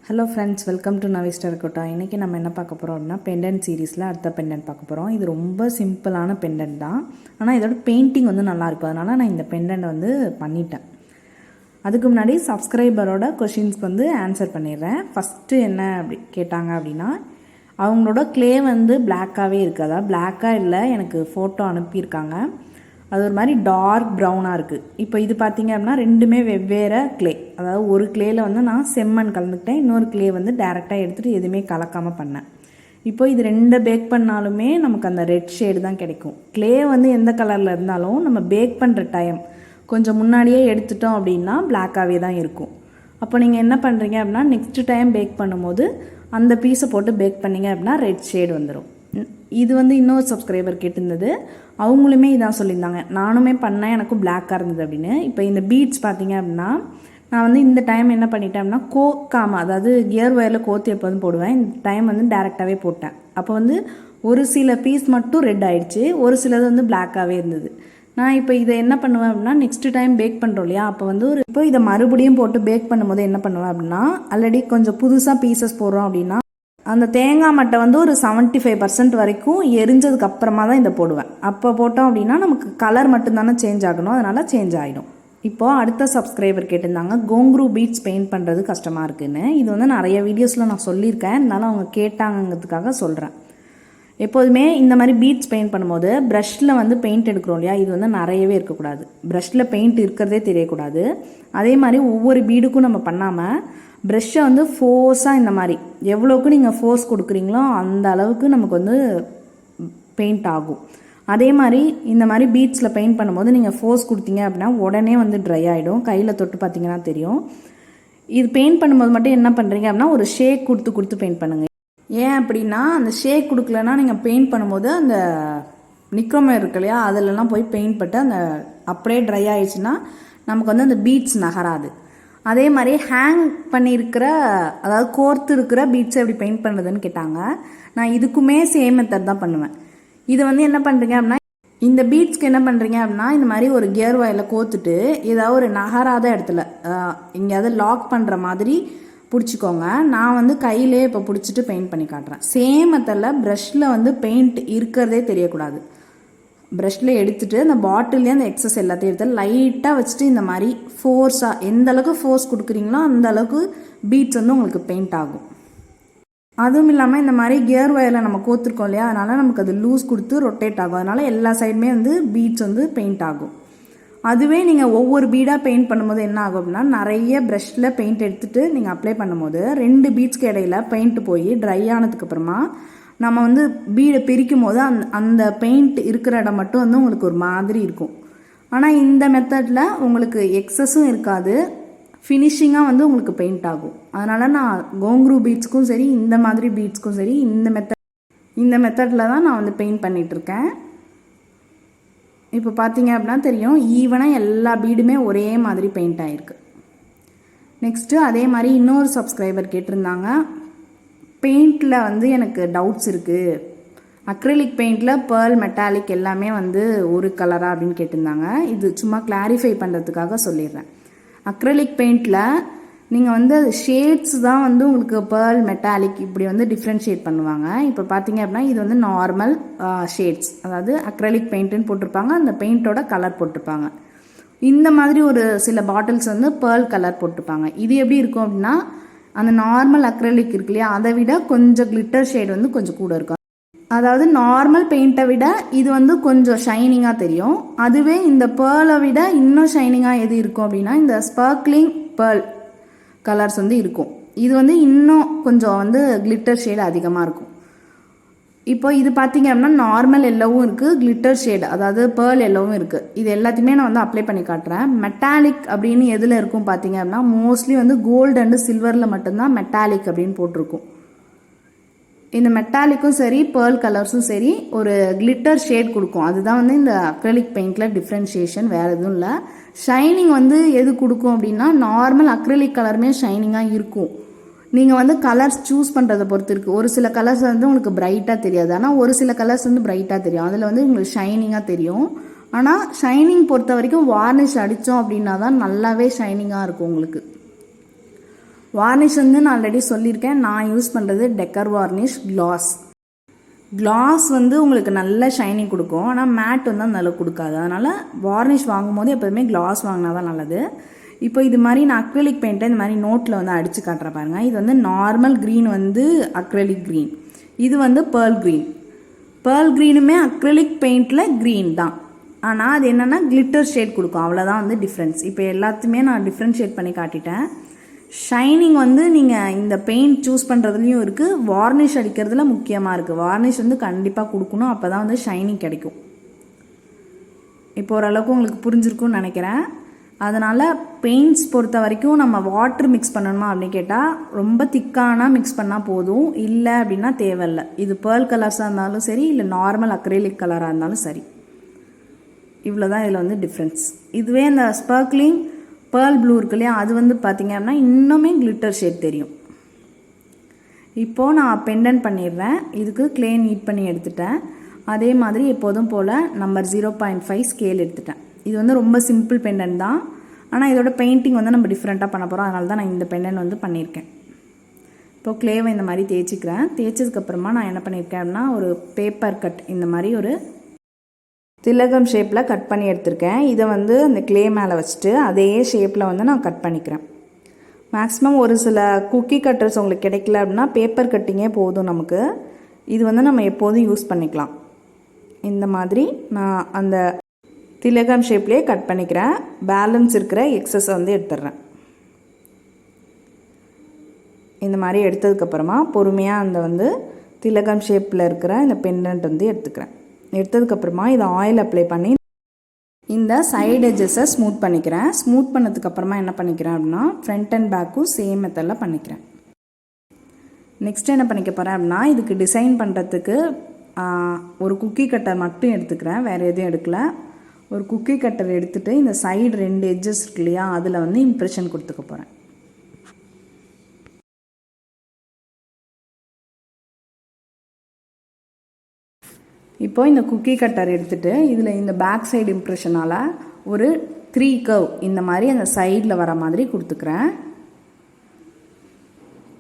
Hello friends, welcome to Navi's terracotta. இன்றைக்கி நம்ம என்ன பார்க்க போகிறோம் அப்படின்னா பெண்டன்ட் சீரீஸில் அடுத்த பெண்டன்ட் பார்க்க போகிறோம். இது ரொம்ப சிம்பிளான பெண்டன்ட் தான், ஆனால் இதோட பெயிண்டிங் வந்து நல்லாயிருக்கும். அதனால் நான் இந்த பெண்டன்ட் வந்து பண்ணிட்டேன். அதுக்கு முன்னாடி சப்ஸ்கிரைபரோட கொஷின்ஸ்க்கு வந்து ஆன்சர் பண்ணிடுறேன். ஃபஸ்ட்டு என்ன அப்படி கேட்டாங்க அப்படின்னா, அவங்களோட க்ளே வந்து பிளாக்காகவே இருக்குது. அதாவது பிளாக்காக இல்லை, எனக்கு ஃபோட்டோ அனுப்பியிருக்காங்க. அது ஒரு மாதிரி டார்க் ப்ரௌனாக இருக்குது. இப்போ இது பார்த்திங்க அப்படின்னா ரெண்டுமே வெவ்வேறு க்ளே. அதாவது ஒரு க்ளேயில் வந்து நான் செம்மண் கலந்துக்கிட்டேன், இன்னொரு க்ளே வந்து டேரெக்டாக எடுத்துகிட்டு எதுவுமே கலக்காமல் பண்ணேன். இப்போ இது ரெண்டு பேக் பண்ணாலுமே நமக்கு அந்த ரெட் ஷேடு தான் கிடைக்கும். க்ளே வந்து எந்த கலரில் இருந்தாலும் நம்ம பேக் பண்ணுற டைம் கொஞ்சம் முன்னாடியே எடுத்துட்டோம் அப்படின்னா பிளாக்காகவே தான் இருக்கும். அப்போ நீங்கள் என்ன பண்ணுறீங்க அப்படின்னா நெக்ஸ்ட்டு டைம் பேக் பண்ணும்போது அந்த பீஸை போட்டு பேக் பண்ணிங்க அப்படின்னா ரெட் ஷேடு வந்துடும். இது வந்து இன்னொரு சப்ஸ்கிரைபர் கேட்டிருந்தது, அவங்களுமே இதான் சொல்லியிருந்தாங்க. நானுமே பண்ணேன், எனக்கும் பிளாக்காக இருந்தது அப்படின்னு. இப்போ இந்த பீட்ஸ் பார்த்தீங்க அப்படின்னா நான் வந்து இந்த டைம் என்ன பண்ணிட்டேன் அப்படின்னா கோக்காமல், அதாவது கியர் ஒயரில் கோத்து எப்போதும் போடுவேன், இந்த டைம் வந்து டேரெக்டாகவே போட்டேன். அப்போ வந்து ஒரு சில பீஸ் மட்டும் ரெட் ஆகிடுச்சு, ஒரு சிலது வந்து பிளாக்காகவே இருந்தது. நான் இப்போ இதை என்ன பண்ணுவேன் அப்படின்னா நெக்ஸ்ட்டு டைம் பேக் பண்ணுறோம் இல்லையா, அப்போ வந்து இப்போ இதை மறுபடியும் போட்டு பேக் பண்ணும்போது என்ன பண்ணுவேன் அப்படின்னா ஆல்ரெடி கொஞ்சம் புதுசாக பீசஸ் போடுறோம் அப்படின்னா அந்த தேங்காய் மட்டை வந்து ஒரு 75% வரைக்கும் எரிஞ்சதுக்கு அப்புறமா தான் இதை போடுவேன். அப்போ போட்டோம் அப்படின்னா நமக்கு கலர் மட்டும்தானே சேஞ்ச் ஆகணும், அதனால் சேஞ்ச் ஆகிடும். இப்போது அடுத்த சப்ஸ்கிரைபர் கேட்டிருந்தாங்க கோங்க்ரூ பீட்ஸ் பெயிண்ட் பண்ணுறது கஷ்டமாக இருக்குதுன்னு. இது வந்து நிறைய வீடியோஸில் நான் சொல்லியிருக்கேன், இருந்தாலும் அவங்க கேட்டாங்கிறதுக்காக சொல்கிறேன். எப்போதுமே இந்த மாதிரி பீட்ஸ் பெயிண்ட் பண்ணும்போது ப்ரஷில் வந்து பெயிண்ட் எடுக்கிறோம் இல்லையா, இது வந்து நிறையவே இருக்கக்கூடாது. ப்ரஷில் பெயிண்ட் இருக்கிறதே தெரியக்கூடாது. அதே மாதிரி ஒவ்வொரு பீடுக்கும் நம்ம பண்ணாமல் ப்ரெஷ்ஷை வந்து ஃபோர்ஸாக இந்த மாதிரி எவ்வளோக்கு நீங்கள் ஃபோர்ஸ் கொடுக்குறீங்களோ அந்த அளவுக்கு நமக்கு வந்து பெயிண்ட் ஆகும். அதே மாதிரி இந்த மாதிரி பீட்ஸில் பெயிண்ட் பண்ணும்போது நீங்கள் ஃபோர்ஸ் கொடுத்தீங்க அப்படின்னா உடனே வந்து ட்ரை ஆகிடும். கையில் தொட்டு பார்த்தீங்கன்னா தெரியும். இது பெயிண்ட் பண்ணும்போது மட்டும் என்ன பண்ணுறீங்க அப்படின்னா ஒரு ஷேக் கொடுத்து பெயிண்ட் பண்ணுங்கள். ஏன் அப்படின்னா அந்த ஷேக் கொடுக்கலன்னா நீங்கள் பெயிண்ட் பண்ணும்போது அந்த நிக்ரோமே இருக்கு இல்லையா, அதிலெல்லாம் போய் பெயிண்ட் பட்டு அந்த அப்படியே ட்ரை ஆகிடுச்சுன்னா நமக்கு வந்து அந்த பீட்ஸ் நகராது. அதே மாதிரி ஹேங் பண்ணியிருக்கிற, அதாவது கோர்த்து இருக்கிற பீட்ஸை எப்படி பெயிண்ட் பண்ணுறதுன்னு கேட்டாங்க. நான் இதுக்குமே சேம் மெத்தட் தான் பண்ணுவேன். இது வந்து என்ன பண்ணுறீங்க அப்படின்னா இந்த பீட்ஸ்க்கு என்ன பண்ணுறீங்க அப்படின்னா இந்த மாதிரி ஒரு கியர் ஒயரில் கோத்துட்டு ஏதாவது ஒரு நகராத இடத்துல எங்கேயாவது லாக் பண்ணுற மாதிரி பிடிச்சிக்கோங்க. நான் வந்து கையிலே இப்போ பிடிச்சிட்டு பெயிண்ட் பண்ணி காட்டுறேன். சேம் மெத்தடில் ப்ரஷில் வந்து பெயிண்ட் இருக்கிறதே தெரியக்கூடாது. ப்ரஷில் எடுத்துகிட்டு அந்த பாட்டிலே அந்த எக்ஸஸ் எல்லாத்தையும் எடுத்து லைட்டாக வச்சுட்டு இந்த மாதிரி ஃபோர்ஸாக எந்த அளவுக்கு ஃபோர்ஸ் கொடுக்குறீங்களோ அந்த அளவுக்கு பீட்ஸ் வந்து உங்களுக்கு பெயிண்ட் ஆகும். அதுவும் இல்லாமல் இந்த மாதிரி கியர் ஒயரில் நம்ம கோத்துருக்கோம் இல்லையா, அதனால் நமக்கு அது லூஸ் கொடுத்து ரொட்டேட் ஆகும். அதனால் எல்லா சைடுமே வந்து பீட்ஸ் வந்து பெயிண்ட் ஆகும். அதுவே நீங்கள் ஒவ்வொரு பீடாக பெயிண்ட் பண்ணும்போது என்ன ஆகும் அப்படின்னா நிறைய ப்ரஷில் பெயிண்ட் எடுத்துகிட்டு நீங்கள் அப்ளை பண்ணும்போது 2 பீட்ஸ்க்கு இடையில பெயிண்ட் போய் ட்ரை ஆனதுக்கப்புறமா நம்ம வந்து பீடை பிரிக்கும் போது அந்த பெயிண்ட் இருக்கிற இடம் மட்டும் வந்து உங்களுக்கு ஒரு மாதிரி இருக்கும். ஆனால் இந்த மெத்தடில் உங்களுக்கு எக்ஸஸும் இருக்காது, ஃபினிஷிங்காக வந்து உங்களுக்கு பெயிண்ட் ஆகும். அதனால் நான் கோங்க்ரூ பீட்ஸ்க்கும் சரி இந்த மாதிரி பீட்ஸ்க்கும் சரி இந்த மெத்தடில் தான் நான் வந்து பெயிண்ட் பண்ணிகிட்ருக்கேன். இப்போ பார்த்தீங்க அப்படின்னா தெரியும், ஈவனாக எல்லா பீடுமே ஒரே மாதிரி பெயிண்ட் ஆகிருக்கு. நெக்ஸ்ட்டு அதே மாதிரி இன்னொரு சப்ஸ்கிரைபர் கேட்டிருந்தாங்க, பெயிண்டில் வந்து எனக்கு டவுட்ஸ் இருக்குது, அக்ரிலிக் பெயிண்டில் பேர்ல் மெட்டாலிக் எல்லாமே வந்து ஒரு கலராக அப்படின்னு கேட்டிருந்தாங்க. இது சும்மா கிளாரிஃபை பண்ணுறதுக்காக சொல்லிடுறேன். அக்ரிலிக் பெயிண்டில் நீங்கள் வந்து ஷேட்ஸ் தான் வந்து உங்களுக்கு பேர்ல் மெட்டாலிக் இப்படி வந்து டிஃப்ரென்ஷியேட் பண்ணுவாங்க. இப்போ பார்த்தீங்க அப்படின்னா இது வந்து நார்மல் ஷேட்ஸ், அதாவது அக்ரிலிக் பெயிண்ட்டுன்னு போட்டிருப்பாங்க, அந்த பெயிண்டோட கலர் போட்டிருப்பாங்க. இந்த மாதிரி ஒரு சில பாட்டில்ஸ் வந்து பேர்ல் கலர் போட்டிருப்பாங்க. இது எப்படி இருக்கும் அப்படின்னா அந்த நார்மல் அக்ரிலிக் இருக்கு இல்லையா, அதை விட கொஞ்சம் கிளிட்டர் ஷேட் வந்து கொஞ்சம் கூட இருக்கும். அதாவது நார்மல் பெயிண்ட்டை விட இது வந்து கொஞ்சம் ஷைனிங்காக தெரியும். அதுவே இந்த பேர்லை விட இன்னும் ஷைனிங்காக எது இருக்கும் அப்படின்னா இந்த ஸ்பார்க்லிங் பேர்ல் கலர்ஸ் வந்து இருக்கும். இது வந்து இன்னும் கொஞ்சம் வந்து கிளிட்டர் ஷேடு அதிகமாக இருக்கும். இப்போ இது பார்த்தீங்க அப்படின்னா நார்மல் எல்லோவும் இருக்குது, கிளிட்டர் ஷேடு அதாவது பேர்ல் எல்லோவும் இருக்குது. இது எல்லாத்தையுமே நான் வந்து அப்ளை பண்ணி காட்டுறேன். மெட்டாலிக் அப்படின்னு எதில் இருக்கும் பார்த்தீங்க அப்படின்னா மோஸ்ட்லி வந்து கோல்டு அண்டு சில்வரில் மட்டும்தான் மெட்டாலிக் அப்படின்னு போட்டிருக்கும். இந்த மெட்டாலிக்கும் சரி பேர்ல் கலர்ஸும் சரி ஒரு கிளிட்டர் ஷேட் கொடுக்கும். அதுதான் வந்து இந்த அக்ரிலிக் பெயிண்டில் டிஃப்ரென்ஷியேஷன், வேறு எதுவும் இல்லை. ஷைனிங் வந்து எது கொடுக்கும் அப்படின்னா நார்மல் அக்ரிலிக் கலருமே ஷைனிங்காக இருக்கும். நீங்கள் வந்து கலர்ஸ் சூஸ் பண்ணுறதை பொறுத்து இருக்குது. ஒரு சில கலர்ஸ் வந்து உங்களுக்கு பிரைட்டாக தெரியாது, ஆனால் ஒரு சில கலர்ஸ் வந்து பிரைட்டாக தெரியும். அதில் வந்து உங்களுக்கு ஷைனிங்காக தெரியும். ஆனால் ஷைனிங் பொறுத்த வரைக்கும் வார்னிஷ் அடித்தோம் அப்படின்னா தான் நல்லாவே ஷைனிங்காக இருக்கும் உங்களுக்கு. வார்னிஷ் வந்து நான் ஆல்ரெடி சொல்லியிருக்கேன், நான் யூஸ் பண்ணுறது டெக்கர் வார்னிஷ் கிளாஸ் வந்து உங்களுக்கு நல்ல ஷைனிங் கொடுக்கும், ஆனால் மேட் வந்து அந்த அளவுக்கு கொடுக்காது. அதனால் வார்னிஷ் வாங்கும்போது எப்போதுமே கிளாஸ் வாங்கினா தான் நல்லது. இப்போ இது மாதிரி நான் அக்ரிலிக் பெயிண்ட்டை இந்த மாதிரி நோட்டில் வந்து அடித்து காட்டுறேன் பாருங்கள். இது வந்து நார்மல் க்ரீன் வந்து அக்ரிலிக் க்ரீன், இது வந்து பேர்ல் க்ரீனுமே அக்ரிலிக் பெயிண்டில் க்ரீன் தான், ஆனால் அது என்னென்னா கிளிட்டர் ஷேட் கொடுக்கும், அவ்வளோதான் வந்து டிஃப்ரென்ஸ். இப்போ எல்லாத்தையுமே நான் டிஃப்ரென்ஷியேட் பண்ணி காட்டிட்டேன். ஷைனிங் வந்து நீங்கள் இந்த பெயிண்ட் சூஸ் பண்ணுறதுலையும் இருக்குது, வார்னிஷ் அடிக்கிறதுல முக்கியமாக இருக்குது. வார்னிஷ் வந்து கண்டிப்பாக கொடுக்கணும், அப்போ தான் வந்து ஷைனிங் கிடைக்கும். இப்போ ஓரளவுக்கு உங்களுக்கு புரிஞ்சிருக்கும்னு நினைக்கிறேன். அதனால் பெயிண்ட்ஸ் பொறுத்த வரைக்கும் நம்ம வாட்டர் மிக்ஸ் பண்ணணுமா அப்படின்னு கேட்டால் ரொம்ப திக்கானா மிக்ஸ் பண்ணால் போதும், இல்லை அப்படின்னா தேவையில்லை. இது பேர்ல் கலர்ஸாக இருந்தாலும் சரி, இல்லை நார்மல் அக்ரிலிக் கலராக இருந்தாலும் சரி, இவ்வளோ தான் இதில் வந்து டிஃப்ரென்ஸ். இதுவே இந்த ஸ்பர்க்லிங் பேர்ல் ப்ளூ இருக்கு இல்லையா, அது வந்து பார்த்திங்க அப்படின்னா இன்னுமே கிளிட்டர் ஷேட் தெரியும். இப்போது நான் பெண்டன்ட் பண்ணிடுறேன். இதுக்கு க்ளே நீட் பண்ணி எடுத்துட்டேன். அதே மாதிரி எப்போதும் போல் நம்பர் 0.5 ஸ்கேல் எடுத்துட்டேன். இது வந்து ரொம்ப சிம்பிள் பெண்டன்ட் தான், ஆனால் இதோட பெயிண்டிங் வந்து நம்ம டிஃப்ரெண்ட்டாக பண்ண போகிறோம், அதனால தான் நான் இந்த பெண்டன்ட் வந்து பண்ணியிருக்கேன். இப்போ க்ளேவை இந்த மாதிரி தேய்ச்சிக்கிறேன். தேய்ச்சதுக்கப்புறமா நான் என்ன பண்ணியிருக்கேன் அப்படின்னா, ஒரு பேப்பர் கட் இந்த மாதிரி ஒரு திலகம் ஷேப்பில் கட் பண்ணி எடுத்திருக்கேன். இதை வந்து அந்த க்ளே மேலே வச்சுட்டு அதே ஷேப்பில் வந்து நான் கட் பண்ணிக்கிறேன். மேக்ஸிமம் ஒரு சில குக்கி கட்டர்ஸ் உங்களுக்கு கிடைக்கல அப்படின்னா பேப்பர் கட்டிங்கே போதும் நமக்கு. இது வந்து நம்ம எப்போதும் யூஸ் பண்ணிக்கலாம். இந்த மாதிரி நான் அந்த திலகம் ஷேப்லேயே கட் பண்ணிக்கிறேன். பேலன்ஸ் இருக்கிற எக்ஸஸை வந்து எடுத்துடுறேன். இந்த மாதிரி எடுத்ததுக்கப்புறமா பொறுமையாக அந்த வந்து திலகம் ஷேப்பில் இருக்கிற இந்த பெண்டன்ட் வந்து எடுத்துக்கிறேன். எடுத்ததுக்கப்புறமா இதை ஆயில் அப்ளை பண்ணி இந்த சைடு எட்ஜஸை ஸ்மூத் பண்ணிக்கிறேன். ஸ்மூத் பண்ணதுக்கப்புறமா என்ன பண்ணிக்கிறேன் அப்படின்னா, ஃப்ரண்ட் அண்ட் பேக்கும் சேம் மெத்தடில் பண்ணிக்கிறேன். நெக்ஸ்ட் என்ன பண்ணிக்க போகிறேன் அப்படின்னா, இதுக்கு டிசைன் பண்ணுறதுக்கு ஒரு குக்கி கட்டர் மட்டும் எடுத்துக்கிறேன், வேறு எதுவும் எடுக்கலை. ஒரு குக்கி கட்டர் எடுத்துகிட்டு இந்த சைடு 2 எட்ஜஸ் இருக்கு இல்லையா, அதில் வந்து இம்ப்ரெஷன் கொடுத்துக்க போகிறேன். இப்போ இந்த குக்கி கட்டர் எடுத்துகிட்டு இதில் இந்த பேக் சைடு இம்ப்ரெஷனால் ஒரு 3 கர்வ் இந்த மாதிரி அந்த சைடில் வர மாதிரி கொடுத்துக்கிறேன்.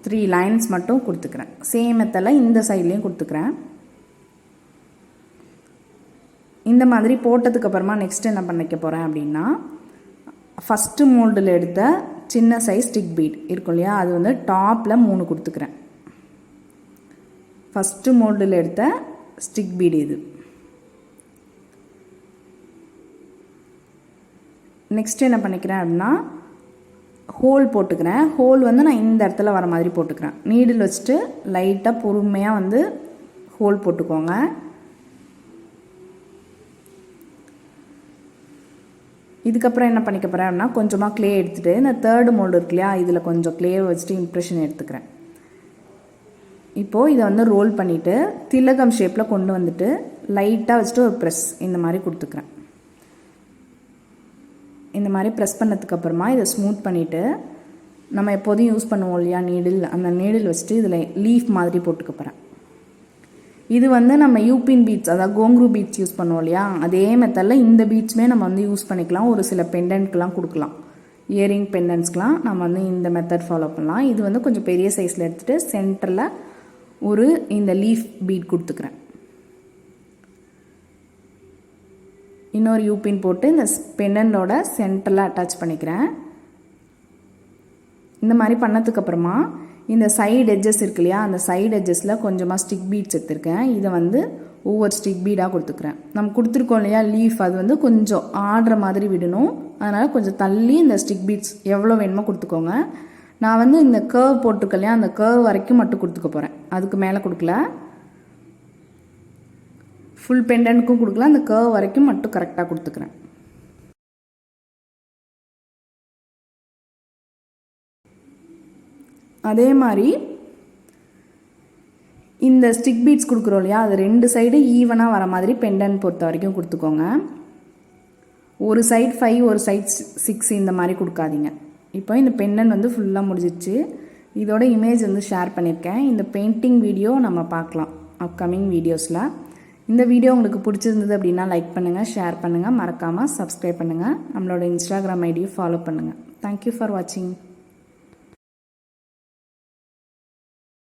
3 லைன்ஸ் மட்டும் கொடுத்துக்கிறேன். சேம் மெத்தடில் இந்த சைட்லேயும் கொடுத்துக்கிறேன். இந்த மாதிரி போட்டதுக்கப்புறமா நெக்ஸ்ட் என்ன பண்ணிக்க போகிறேன் அப்படின்னா, ஃபஸ்ட்டு மோல்டில் எடுத்த சின்ன சைஸ் ஸ்டிக் பீட் இருக்கும் இல்லையா, அது வந்து டாப்பில் 3 கொடுத்துக்கிறேன். ஃபஸ்ட்டு மோல்டில் எடுத்த ஸ்டிக் பீட் இது. நெக்ஸ்ட் என்ன பண்ணிக்கிறேன் அப்படின்னா, ஹோல் போட்டுக்கிறேன். ஹோல் வந்து நான் இந்த இடத்துல வர மாதிரி போட்டுக்கிறேன். நீடில் வச்சுட்டு லைட்டாக பொறுமையாக வந்து ஹோல் போட்டுக்கோங்க. இதுக்கப்புறம் என்ன பண்ணிக்க போகிறேன் அப்படின்னா, கொஞ்சமாக க்ளே எடுத்துகிட்டு இந்த 3rd மோல்டு இருக்கு இல்லையா, இதில் கொஞ்சம் க்ளேவை வச்சுட்டு இம்ப்ரெஷன் எடுத்துக்கிறேன். இப்போது இதை வந்து ரோல் பண்ணிவிட்டு திலகம் ஷேப்பில் கொண்டு வந்துட்டு லைட்டாக வச்சுட்டு ஒரு ப்ரெஸ் இந்த மாதிரி கொடுத்துக்கிறேன். இந்த மாதிரி ப்ரெஸ் பண்ணதுக்கப்புறமா இதை ஸ்மூத் பண்ணிவிட்டு நம்ம எப்போதும் யூஸ் பண்ணுவோம் இல்லையா நீடில், அந்த நீடில் வச்சுட்டு இதில் லீஃப் மாதிரி போட்டுக்க போகிறேன். இது வந்து நம்ம யூபின் பீட்ஸ், அதாவது கோங்க்ரூ பீட்ஸ் யூஸ் பண்ணுவோம் இல்லையா, அதே மெத்தடில் இந்த பீட்ஸுமே நம்ம வந்து யூஸ் பண்ணிக்கலாம். ஒரு சில பெண்டன்ட்க்கெலாம் கொடுக்கலாம், இயரிங் பெண்டன்ட்ஸ்க்கெலாம் நம்ம வந்து இந்த மெத்தட் ஃபாலோ பண்ணலாம். இது வந்து கொஞ்சம் பெரிய சைஸில் எடுத்துகிட்டு சென்டரில் ஒரு இந்த லீஃப் பீட் கொடுத்துக்கிறேன். இன்னொரு யூபின் போட்டு இந்த பெண்டன்டோட சென்டரில் அட்டாச் பண்ணிக்கிறேன். இந்த மாதிரி பண்ணதுக்கப்புறமா இந்த சைடு எட்ஜஸ் இருக்கு இல்லையா, அந்த சைடு எட்ஜஸில் கொஞ்சமாக ஸ்டிக் பீட்ஸ் எடுத்துருக்கேன். இதை வந்து ஒவ்வொரு ஸ்டிக் பீடாக கொடுத்துக்கிறேன். நம்ம கொடுத்துருக்கோம் இல்லையா லீஃப், அது வந்து கொஞ்சம் ஆடுற மாதிரி விடணும். அதனால் கொஞ்சம் தள்ளி இந்த ஸ்டிக் பீட்ஸ் எவ்வளோ வேணுமோ கொடுத்துக்கோங்க. நான் வந்து இந்த கர்வ் போட்டிருக்கேன் இல்லையா, அந்த கர்வ் வரைக்கும் மட்டும் கொடுத்துக்க போகிறேன், அதுக்கு மேலே கொடுக்கல. ஃபுல் பெண்டன்ட்க்கும் கொடுக்கல, அந்த கர்வ் வரைக்கும் மட்டும் கரெக்டாக கொடுத்துக்கிறேன். அதே மாதிரி இந்த ஸ்டிக் பீட்ஸ் கொடுக்குறோம் இல்லையா, அது 2 சைடு ஈவனாக வர மாதிரி பெண்டன்ட் பொறுத்த வரைக்கும் கொடுத்துக்கோங்க. ஒரு சைடு 5 ஒரு சைடு 6 இந்த மாதிரி கொடுக்காதீங்க. இப்போ இந்த பெண்டன்ட் வந்து ஃபுல்லாக முடிஞ்சிச்சு. இதோட இமேஜ் வந்து ஷேர் பண்ணியிருக்கேன். இந்த பெயிண்டிங் வீடியோ நம்ம பார்க்கலாம் அப்கமிங் வீடியோஸில். இந்த வீடியோ உங்களுக்கு பிடிச்சிருந்தது அப்படின்னா லைக் பண்ணுங்கள், ஷேர் பண்ணுங்கள், மறக்காமல் சப்ஸ்கிரைப் பண்ணுங்கள். நம்மளோட இன்ஸ்டாகிராம் ஐடியும் ஃபாலோ பண்ணுங்கள். தேங்க்யூ ஃபார் வாட்சிங்.